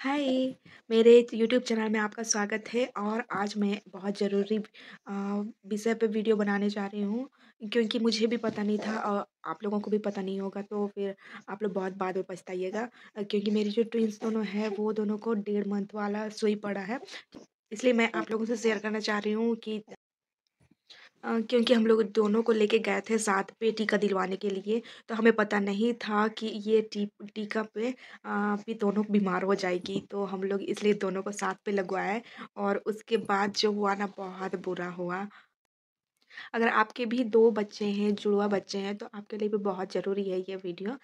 हाय, मेरे YouTube channel में आपका स्वागत है और आज मैं बहुत ज़रूरी विषय पे वीडियो बनाने जा रही हूँ क्योंकि मुझे भी पता नहीं था और आप लोगों को भी पता नहीं होगा तो फिर आप लोग बहुत बाद में पछताइएगा क्योंकि मेरी जो ट्विन्स दोनों हैं वो दोनों को 1.5 मंथ वाला सुई पड़ा है। इसलिए मैं आप लोगों से शेयर करना चाह रही हूँ कि क्योंकि हम लोग दोनों को लेके गए थे साथ पे टीका दिलवाने के लिए, तो हमें पता नहीं था कि ये टीका पे भी दोनों बीमार हो जाएगी, तो हम लोग इसलिए दोनों को साथ पे लगवाए और उसके बाद जो हुआ ना बहुत बुरा हुआ। अगर आपके भी 2 बच्चे हैं, जुड़वा बच्चे हैं, तो आपके लिए भी बहुत ज़रूरी है ये वीडियो।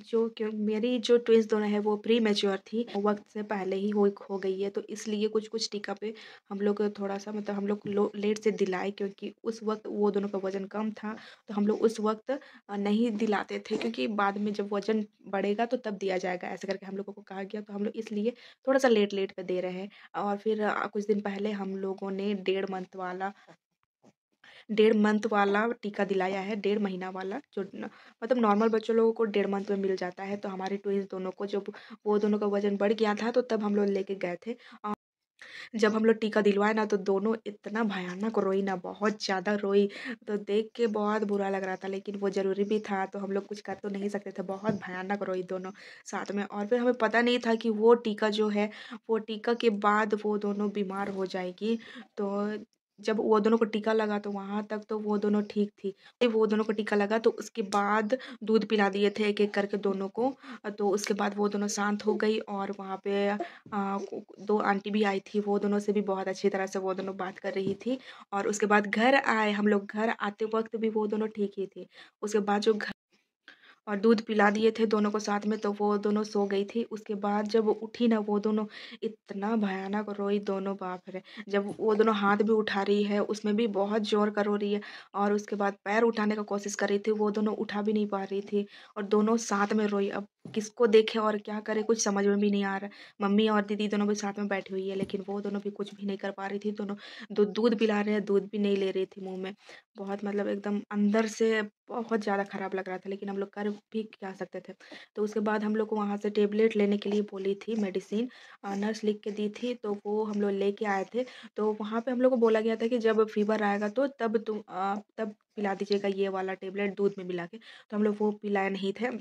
जो क्यों मेरी जो ट्विन्स दोनों हैं वो प्री मैच्योर थी, वक़्त से पहले ही हो गई है, तो इसलिए कुछ-कुछ टीका पे हम लोग थोड़ा-सा मतलब हम लोग लेट से दिलाए क्योंकि उस वक़्त वो दोनों का वज़न कम था, तो हम लोग उस वक़्त नहीं दिलाते थे क्योंकि बाद में जब वज़न बढ़ेगा तो तब दिया जाएगा, ऐसे करके हम लोगों को कहा गया, तो हम लोग इसलिए थोड़ा-सा लेट-लेट पे दे रहे हैं। और फिर कुछ दिन पहले हम लोगों ने 1.5 मंथ वाला टीका दिलाया है, 1.5 महीना वाला जो न मतलब नॉर्मल बच्चों लोगों को 1.5 मंथ में मिल जाता है, तो हमारी ट्विन्स दोनों को जब वो दोनों का वज़न बढ़ गया था, तो तब हम लोग लेके गए थे। जब हम लोग टीका दिलवाए ना, तो दोनों इतना भयानक रोई ना, बहुत ज़्यादा रोई, तो देख के बहुत बुरा लग रहा था, लेकिन वो ज़रूरी भी था, तो हम लोग कुछ कर तो नहीं सकते थे, बहुत भयानक रोई दोनों साथ में। और फिर हमें पता नहीं था कि वो टीका जो है, वो टीका के बाद वो दोनों बीमार हो जाएगी, तो जब वो दोनों को टीका लगा तो वहाँ तक तो वो दोनों ठीक थी। फिर वो दोनों को टीका लगा तो उसके बाद दूध पिला दिए थे एक-एक करके दोनों को। तो उसके बाद वो दोनों शांत हो गई और वहाँ पे 2 आंटी भी आई थी, वो दोनों से भी बहुत अच्छी तरह से वो दोनों बात कर रही थी और उसके बाद घर आए हम लोग, घर आते वक़्त भी वो दोनों ठीक ही थी। उसके बाद जो घ और दूध पिला दिए थे दोनों को साथ में, तो वो दोनों सो गई थी। उसके बाद जब वो उठी ना, वो दोनों इतना भयानक रोई दोनों, बाप रे! जब वो दोनों हाथ भी उठा रही है, उसमें भी बहुत ज़ोर का रो रही है और उसके बाद पैर उठाने का कोशिश कर रही थी, वो दोनों उठा भी नहीं पा रही थी और दोनों साथ में रोई। अब किसको देखे और क्या करे, कुछ समझ में भी नहीं आ रहा। मम्मी और दीदी दोनों भी साथ में बैठी हुई है, लेकिन वो दोनों भी कुछ भी नहीं कर पा रही थी। दोनों दूध पिला रहे हैं, दूध भी नहीं ले रही थी मुँह में। बहुत मतलब एकदम अंदर से बहुत ज़्यादा ख़राब लग रहा था, लेकिन हम लोग कर भी क्या सकते थे। तो उसके बाद हम लोग को वहाँ से टेबलेट लेने के लिए बोली थी, मेडिसिन नर्स लिख के दी थी, तो वो हम लोग लेके आए थे। तो वहाँ पे हम लोग को बोला गया था कि जब फ़ीवर आएगा तो तब पिला दीजिएगा ये वाला टेबलेट दूध में मिला के। तो हम लोग वो पिलाए नहीं थे।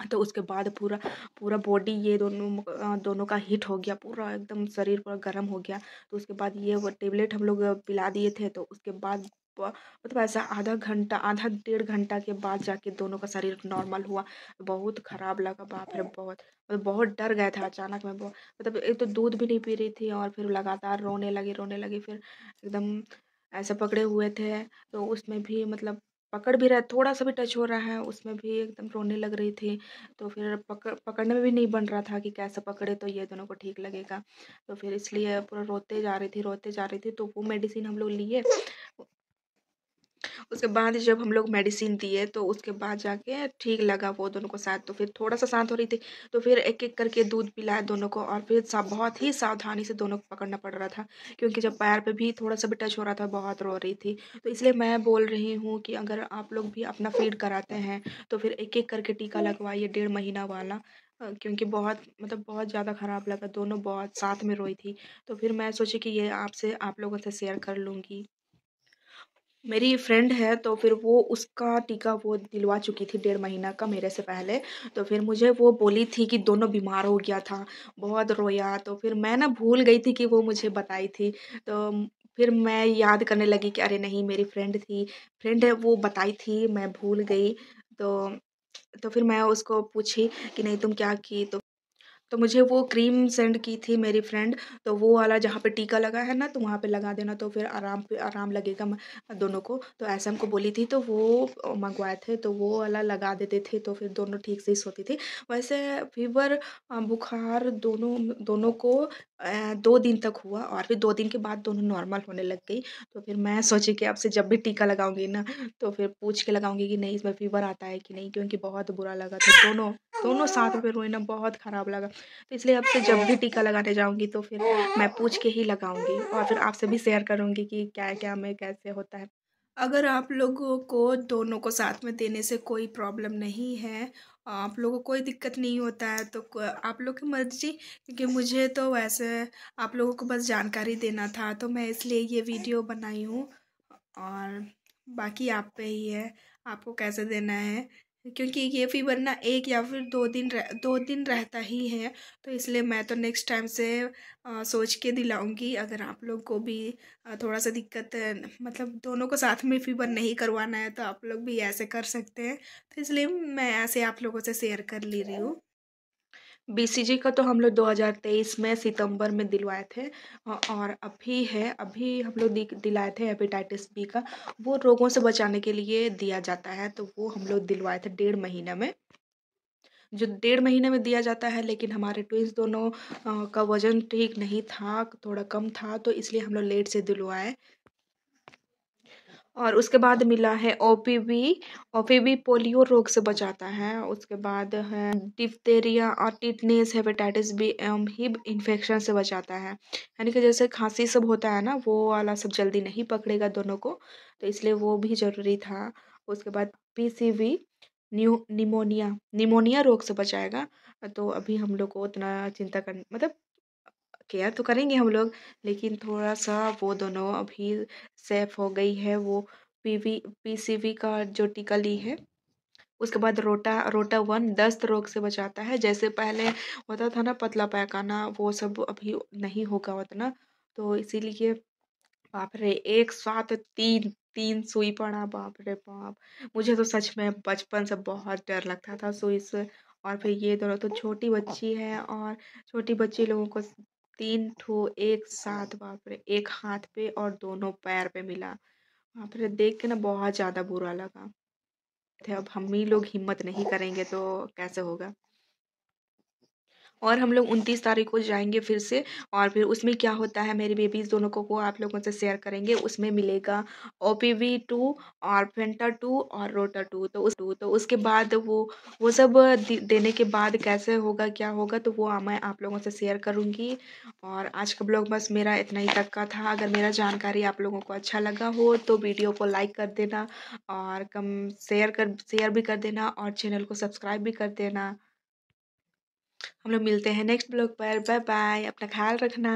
तो उसके बाद पूरा पूरा बॉडी ये दोनों का हीट हो गया, पूरा एकदम शरीर पूरा गर्म हो गया। तो उसके बाद ये वो टेबलेट हम लोग पिला दिए थे, तो उसके बाद मतलब ऐसा आधा घंटा, आधा डेढ़ घंटा के बाद जाके दोनों का शरीर नॉर्मल हुआ। बहुत खराब लगा, बाप रे! बहुत मतलब बहुत डर गए थे अचानक में। मतलब एक तो दूध भी नहीं पी रही थी और फिर लगातार रोने लगी, फिर एकदम ऐसे पकड़े हुए थे, तो उसमें भी मतलब पकड़ भी रहा, थोड़ा-सा भी टच हो रहा है, उसमें भी एकदम रोने लग रही थी। तो फिर पकड़ने में भी नहीं बन रहा था कि कैसे पकड़े तो ये दोनों को ठीक लगेगा। तो फिर इसलिए पूरा रोते जा रही थी, तो वो मेडिसिन हम लोग लिए। उसके बाद जब हम लोग मेडिसिन दिए तो उसके बाद जाके ठीक लगा वो दोनों को शायद, तो फिर थोड़ा-सा शांत हो रही थी, तो फिर एक-एक करके दूध पिलाया दोनों को और फिर बहुत ही सावधानी से दोनों को पकड़ना पड़ रहा था, क्योंकि जब पैर पे भी थोड़ा-सा भी टच हो रहा था, बहुत रो रही थी। तो इसलिए मैं बोल रही हूँ कि अगर आप लोग भी अपना फ़ीड कराते हैं, तो फिर एक-एक करके टीका लगवाइए 1.5 महीना वाला। क्योंकि बहुत मतलब बहुत ज़्यादा खराब लगा, दोनों बहुत साथ में रोई थी। तो फिर मैं सोची कि ये आपसे आप लोगों से शेयर कर लूँगी। मेरी फ्रेंड है, तो फिर वो उसका टीका वो दिलवा चुकी थी 1.5 महीना का मेरे से पहले। तो फिर मुझे वो बोली थी कि दोनों बीमार हो गया था, बहुत रोया, तो फिर मैं ना भूल गई थी कि वो मुझे बताई थी। तो फिर मैं याद करने लगी कि अरे नहीं, मेरी फ्रेंड है, वो बताई थी, मैं भूल गई। तो फिर मैं उसको पूछी कि नहीं तुम क्या की? तो मुझे वो क्रीम सेंड की थी मेरी फ्रेंड, तो वो वाला जहाँ पे टीका लगा है ना, तो वहाँ पे लगा देना, तो फिर आराम लगेगा दोनों को। तो ऐसा हमको बोली थी, तो वो मंगवाए थे, तो वो वाला लगा देते थे, तो फिर दोनों ठीक से ही सोती थी। वैसे फ़ीवर बुखार दोनों दोनों को 2 दिन तक हुआ और फिर 2 दिन के बाद दोनों नॉर्मल होने लग गई। तो फिर मैं सोची कि अब से जब भी टीका लगाऊँगी ना, तो फिर पूछ के लगाऊँगी कि नहीं इसमें फ़ीवर आता है कि नहीं, क्योंकि बहुत बुरा लगा था। दोनों दोनों साथ में रोए ना, बहुत ख़राब लगा। तो इसलिए अब से जब भी टीका लगाने जाऊँगी तो फिर मैं पूछ के ही लगाऊँगी और फिर आपसे भी शेयर करूँगी कि क्या-क्या में कैसे होता है। अगर आप लोगों को दोनों को साथ में देने से कोई प्रॉब्लम नहीं है, आप लोगों को कोई दिक्कत नहीं होता है, तो आप लोग की मर्जी। क्योंकि मुझे तो वैसे आप लोगों को बस जानकारी देना था, तो मैं इसलिए ये वीडियो बनाई हूँ। और बाकी आप पे ही है, आपको कैसे देना है। क्योंकि ये फीवर ना 1 या फिर 2 दिन रहता ही है। तो इसलिए मैं तो नेक्स्ट टाइम से सोच के दिलाऊंगी। अगर आप लोग को भी थोड़ा सा दिक्कत है, मतलब दोनों को साथ में फीवर नहीं करवाना है, तो आप लोग भी ऐसे कर सकते हैं। तो इसलिए मैं ऐसे आप लोगों से शेयर कर ले रही हूँ। बीसीजी का तो हम लोग 2023 में सितंबर में दिलवाए थे। और अभी हम लोग दिलाए थे हेपेटाइटिस बी का। वो रोगों से बचाने के लिए दिया जाता है, तो वो हम लोग दिलवाए थे 1.5 महीने में। जो 1.5 महीने में दिया जाता है, लेकिन हमारे ट्विंस दोनों का वजन ठीक नहीं था, थोड़ा कम था, तो इसलिए हम लोग लेट से दिलवाए। और उसके बाद मिला है ओपीवी। ओपीवी पोलियो रोग से बचाता है। उसके बाद है डिप्थेरिया और टिटनेस, हेपेटाइटिस बी एवं हिब इन्फेक्शन से बचाता है। यानी कि जैसे खांसी सब होता है ना, वो वाला सब जल्दी नहीं पकड़ेगा दोनों को, तो इसलिए वो भी जरूरी था। उसके बाद पीसीवी निमोनिया निमोनिया रोग से बचाएगा। तो अभी हम लोग को उतना चिंता कर मतलब केयर तो करेंगे हम लोग, लेकिन थोड़ा सा वो दोनों अभी सेफ हो गई है। वो पीसीवी का जो टीका ली है। उसके बाद रोटा वन दस्त रोग से बचाता है। जैसे पहले होता था ना पतला पैखाना, वो सब अभी नहीं होगा उतना। तो इसीलिए बाप रे, एक साथ तीन तीन सुई पड़ा, बाप रे बाप। मुझे तो सच में बचपन से बहुत डर लगता था सुई से। और फिर ये दोनों तो छोटी बच्ची है, और छोटी बच्ची लोगों को 3 ठो एक साथ, बाप रे, एक हाथ पे और दोनों पैर पे मिला। बाप रे, देख के ना बहुत ज्यादा बुरा लगा। थे अब हम ही लोग हिम्मत नहीं करेंगे तो कैसे होगा। और हम लोग 29 तारीख को जाएंगे फिर से। और फिर उसमें क्या होता है, मेरी बेबीज दोनों को वो आप लोगों से शेयर करेंगे। उसमें मिलेगा OPV 2 और फेंटा 2 और रोटा 2। तो उसके बाद वो सब देने के बाद कैसे होगा क्या होगा, तो वो मैं आप लोगों से शेयर करूँगी। और आज का ब्लॉग बस मेरा इतना ही तक का था। अगर मेरा जानकारी आप लोगों को अच्छा लगा हो तो वीडियो को लाइक कर देना, और शेयर भी कर देना, और चैनल को सब्सक्राइब भी कर देना। हम लोग मिलते हैं नेक्स्ट ब्लॉग पर। बाय बाय, अपना ख्याल रखना।